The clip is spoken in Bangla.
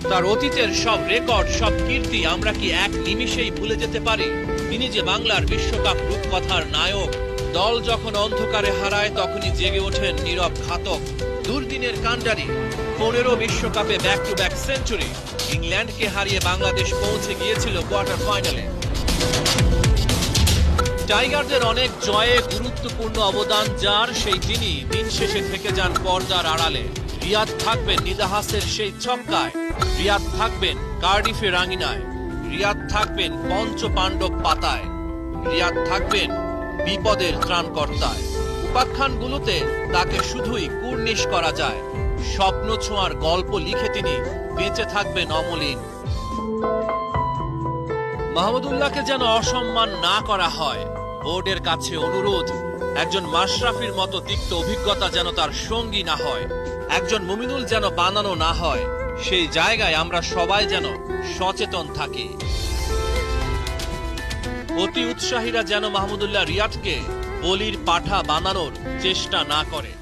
তার অতীতের সব রেকর্ড, সব কীর্তি আমরা কি এক নিমিষেই ভুলে যেতে পারি? তিনি যে বাংলার বিশ্বকাপ রূপকথার নায়ক। দল যখন অন্ধকারে হারায় তখনই জেগে ওঠেন নীরব ঘাতক। দুর্দিনের কাণ্ডারি। 15 বিশ্বকাপে ব্যাক টু ব্যাক সেঞ্চুরি। ইংল্যান্ডকে হারিয়ে বাংলাদেশ পৌঁছে গিয়েছিল কোয়ার্টার ফাইনালে। টাইগারদের অনেক জয়ে গুরুত্বপূর্ণ অবদান যার, সেই তিনি দিন শেষে থেকে যান পর্দার আড়ালে। রিয়াদ থাকবেন নিদাহাসের সেই ছক্কায়, রিয়াদ থাকবেন কার্ডিফে রাঙিনায়, রিয়াদ থাকবেন পঞ্চ পাণ্ডব পাতায়, রিয়াদ থাকবেন বিপদের ত্রাণকর্তায়। উপাখ্যানগুলোতে তাকে শুধুই কুর্নিশ করা যায়। স্বপ্ন ছোঁয়ার গল্প লিখে তিনি বেঁচে থাকবেন অমলিন। মাহমুদুল্লাহকে যেন অসম্মান না করা হয়। বোর্ডের কাছে অনুরোধ, একজন মাশরাফির মতো তিক্ত অভিজ্ঞতা যেন তার সঙ্গী না হয়, একজন মুমিনুল যেন বানানো না হয়। সেই জায়গায় আমরা সবাই যেন সচেতন থাকি। অতি উৎসাহীরা যেন মাহমুদুল্লাহ রিয়াদকে বলির পাঠা বানানোর চেষ্টা না করে।